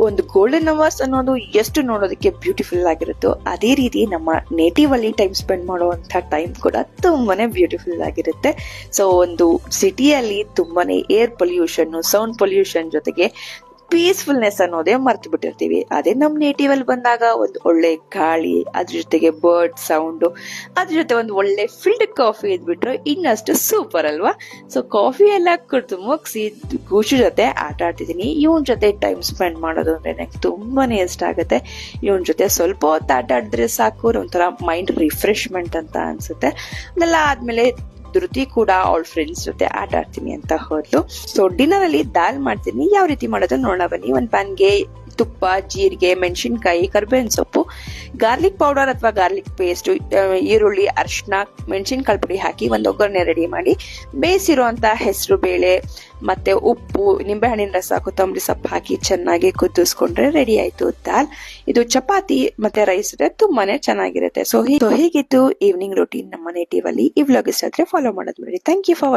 ಒಂದು golden hours ಅನ್ನೋದು ಎಷ್ಟು ನೋಡೋದಕ್ಕೆ ಬ್ಯೂಟಿಫುಲ್ ಆಗಿರುತ್ತೋ ಅದೇ ರೀತಿ ನಮ್ಮ ನೇಟಿವ್ ಅಲ್ಲಿ ಟೈಮ್ ಸ್ಪೆಂಡ್ ಮಾಡುವಂತ ಟೈಮ್ ಕೂಡ ತುಂಬಾನೇ ಬ್ಯೂಟಿಫುಲ್ ಆಗಿರುತ್ತೆ. ಸೊ ಒಂದು ಸಿಟಿಯಲ್ಲಿ ತುಂಬಾನೇ ಏರ್ ಪೊಲ್ಯೂಷನ್, ಸೌಂಡ್ ಪೊಲ್ಯೂಷನ್ ಜೊತೆಗೆ ಪೀಸ್ಫುಲ್ನೆಸ್ ಅನ್ನೋದೇ ಮರ್ತು ಬಿಟ್ಟಿರ್ತೀವಿ. ಅದೇ ನಮ್ ನೇಟಿವ್ ಅಲ್ಲಿ ಬಂದಾಗ ಒಂದು ಒಳ್ಳೆ ಗಾಳಿ, ಅದ್ರ ಜೊತೆಗೆ ಬರ್ಡ್ ಸೌಂಡ್, ಅದ್ರ ಜೊತೆ ಒಂದು ಒಳ್ಳೆ ಫಿಲ್ಟರ್ ಕಾಫಿ ಇದ್ಬಿಟ್ರೆ ಇನ್ನಷ್ಟು ಸೂಪರ್ ಅಲ್ವಾ. ಸೊ ಕಾಫಿ ಎಲ್ಲ ಕುಡಿದು ಮುಗಿಸಿ ಖುಷಿ ಜೊತೆ ಆಟ ಆಡ್ತಿದೀನಿ. ಇವನ್ ಜೊತೆ ಟೈಮ್ ಸ್ಪೆಂಡ್ ಮಾಡೋದು ಅಂದ್ರೆ ನಂಗೆ ತುಂಬಾನೇ ಇಷ್ಟ ಆಗುತ್ತೆ. ಇವನ್ ಜೊತೆ ಸ್ವಲ್ಪ ಹೊತ್ತು ಆಟ ಆಡಿದ್ರೆ ಸಾಕು, ಒಂಥರ ಮೈಂಡ್ ರಿಫ್ರೆಶ್ಮೆಂಟ್ ಅಂತ ಅನ್ಸುತ್ತೆ. ಅದೆಲ್ಲ ಆದ್ಮೇಲೆ ಧೃತಿ ಕೂಡ ಅವಳ ಫ್ರೆಂಡ್ಸ್ ಜೊತೆ ಆಟ ಆಡ್ತೀನಿ ಅಂತ ಹೋದ್ಲು. ಸೊ ಡಿನ್ನರ್ ಅಲ್ಲಿ ದಾಲ್ ಮಾಡ್ತೀನಿ. ಯಾವ ರೀತಿ ಮಾಡೋದು ನೋಡೋಣ ಬನ್ನಿ. ಒಂದ್ ಪ್ಯಾನ್ಗೆ ತುಪ್ಪ, ಜೀರಿಗೆ, ಮೆಣಸಿನ್ಕಾಯಿ, ಕರ್ಬೇವಿನ ಸೊಪ್ಪು, ಗಾರ್ಲಿಕ್ ಪೌಡರ್ ಅಥವಾ ಗಾರ್ಲಿಕ್ ಪೇಸ್ಟ್, ಈರುಳ್ಳಿ, ಅರಿಶಿನ, ಮೆಣಸಿನಕಾಯಿ ಪುಡಿ ಹಾಕಿ ಒಂದು ಒಗ್ಗರಣೆ ರೆಡಿ ಮಾಡಿ ಬೇಯಿಸಿರುವಂತ ಹೆಸರು ಬೇಳೆ ಮತ್ತೆ ಉಪ್ಪು, ನಿಂಬೆಹಣ್ಣಿನ ರಸ, ಕೊತ್ತಂಬರಿ ಸೊಪ್ಪು ಹಾಕಿ ಚೆನ್ನಾಗಿ ಕುದಿಸ್ಕೊಂಡ್ರೆ ರೆಡಿ ಆಯ್ತು ದಾಲ್. ಇದು ಚಪಾತಿ ಮತ್ತೆ ರೈಸ್ ತುಂಬಾನೇ ಚೆನ್ನಾಗಿರುತ್ತೆ. ಸೊ ಹೀಗಿತ್ತು ಈವ್ನಿಂಗ್ ರೂಟೀನ್ ನಮ್ಮ ನೇಟಿವ್ ಅಲ್ಲಿ. ಈ ವ್ಲಾಗ್ ಇಷ್ಟ ಆದ್ರೆ ಫಾಲೋ ಮಾಡೋದು ನೋಡಿ. Thank you for